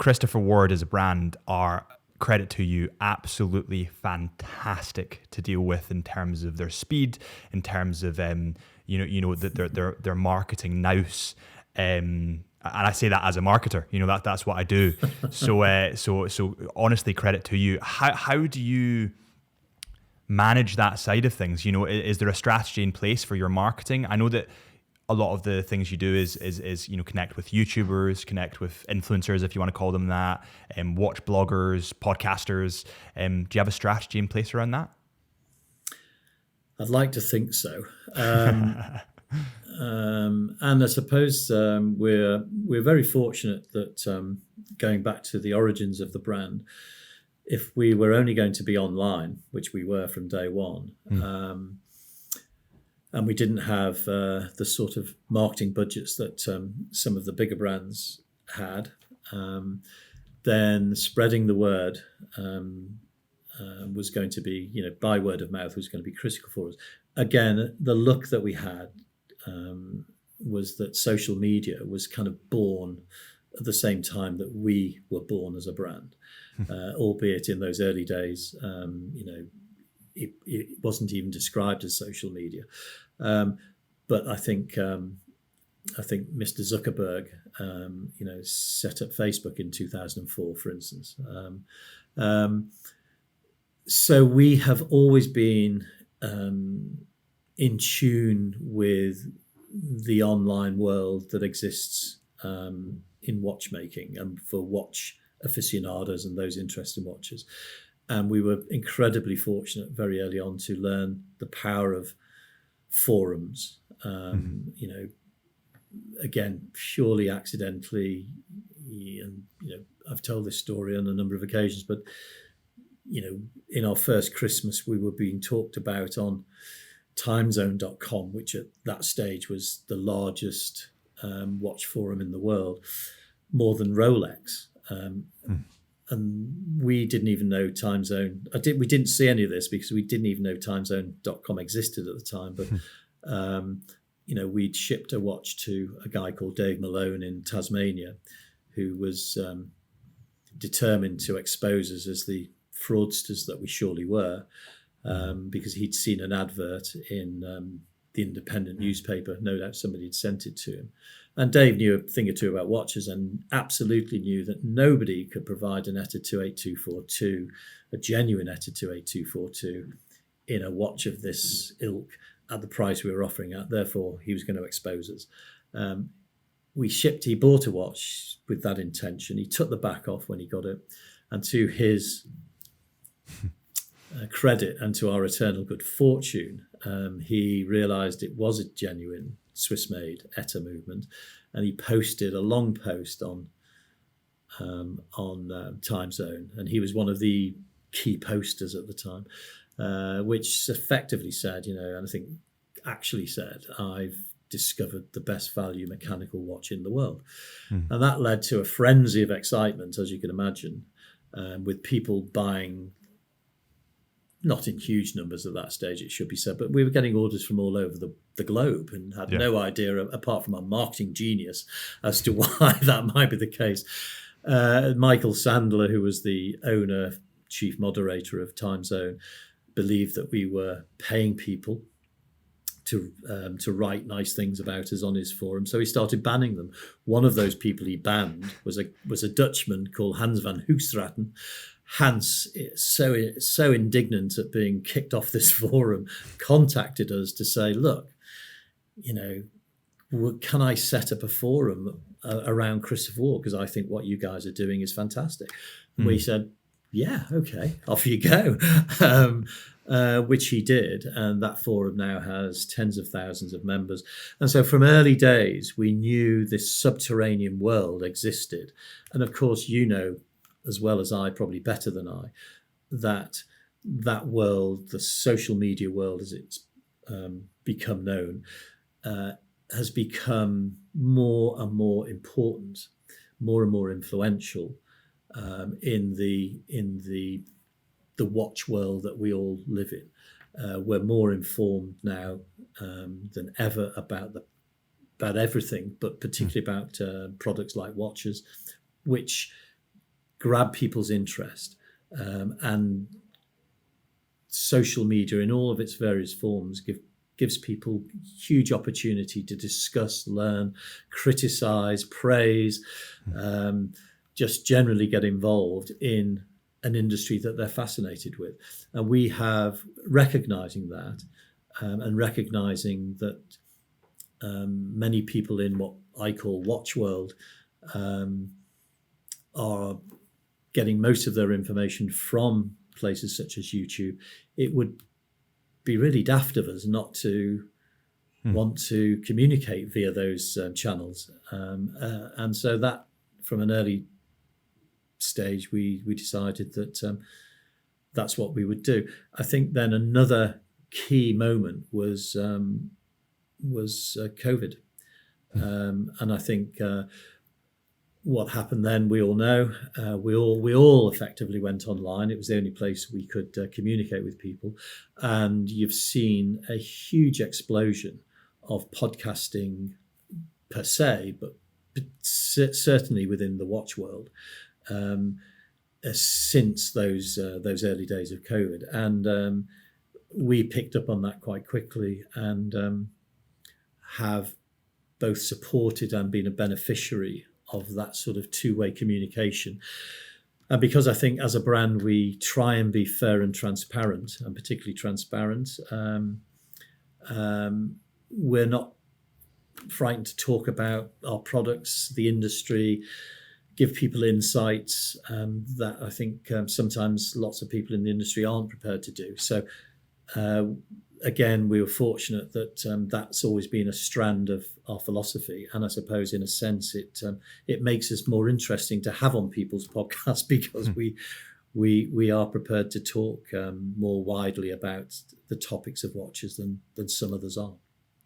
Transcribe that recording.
Christopher Ward as a brand are, credit to you, absolutely fantastic to deal with in terms of their speed, in terms of their marketing nous. And I say that as a marketer, that's what I do. So honestly, credit to you. How do you manage that side of things? Is there a strategy in place for your marketing? I know that a lot of the things you do is connect with YouTubers, connect with influencers, if you want to call them that, watch bloggers, podcasters. Do you have a strategy in place around that? I'd like to think so. And I suppose we're very fortunate that going back to the origins of the brand, if we were only going to be online, which we were from day one, and we didn't have the sort of marketing budgets that some of the bigger brands had, then spreading the word was going to be, by word of mouth, was going to be critical for us. Again, the look that we had was that social media was kind of born at the same time that we were born as a brand, albeit in those early days, it wasn't even described as social media. But I think Mr. Zuckerberg, set up Facebook in 2004, for instance. So we have always been in tune with the online world that exists in watchmaking and for watch aficionados and those interested in watches. And we were incredibly fortunate very early on to learn the power of forums, again, purely accidentally. And, I've told this story on a number of occasions, but, in our first Christmas, we were being talked about on timezone.com, which at that stage was the largest watch forum in the world, more than Rolex. And we didn't even know TimeZone. We didn't see any of this because we didn't even know timezone.com existed at the time. But, we'd shipped a watch to a guy called Dave Malone in Tasmania, who was determined to expose us as the fraudsters that we surely were, because he'd seen an advert in the Independent newspaper. No doubt somebody had sent it to him. And Dave knew a thing or two about watches and absolutely knew that nobody could provide an ETA 28242, a genuine ETA 28242, in a watch of this ilk at the price we were offering at. Therefore, he was going to expose us. He bought a watch with that intention. He took the back off when he got it. And to his credit and to our eternal good fortune, he realised it was a genuine Swiss-made ETA movement, and he posted a long post on TimeZone, and he was one of the key posters at the time, which effectively said, and I think actually said, I've discovered the best value mechanical watch in the world. And that led to a frenzy of excitement, as you can imagine, with people buying, not in huge numbers at that stage, it should be said, but we were getting orders from all over the globe and had no idea, apart from our marketing genius, as to why that might be the case. Michael Sandler, who was the owner, chief moderator of TimeZone, believed that we were paying people to write nice things about us on his forum, so he started banning them. One of those people he banned was a Dutchman called Hans van Hoogstraten. Hans, so indignant at being kicked off this forum, contacted us to say, look, can I set up a forum around Christopher Ward? Because I think what you guys are doing is fantastic. We said, yeah, okay, off you go, which he did. And that forum now has tens of thousands of members. And so from early days, we knew this subterranean world existed. And of course, as well as I, probably better than I, that world, the social media world as it's become known, has become more and more important, more and more influential in the watch world that we all live in. We're more informed now than ever about everything, but particularly about products like watches, which grab people's interest, and social media in all of its various forms gives people huge opportunity to discuss, learn, criticize, praise, just generally get involved in an industry that they're fascinated with. And we have recognizing that, and recognizing that many people in what I call watch world are getting most of their information from places such as YouTube. It would be really daft of us not to want to communicate via those channels. And so that, from an early stage, we decided that that's what we would do. I think then another key moment was COVID. And I think what happened then, we all know. We all effectively went online. It was the only place we could communicate with people. And you've seen a huge explosion of podcasting per se, but certainly within the watch world, since those early days of COVID. And we picked up on that quite quickly, and have both supported and been a beneficiary of that sort of two-way communication. And because I think as a brand we try and be fair and transparent, and particularly transparent, we're not frightened to talk about our products, the industry, give people insights that I think sometimes lots of people in the industry aren't prepared to do. So again, we were fortunate that that's always been a strand of our philosophy, and I suppose in a sense it makes us more interesting to have on people's podcasts, because we are prepared to talk more widely about the topics of watches than some others are.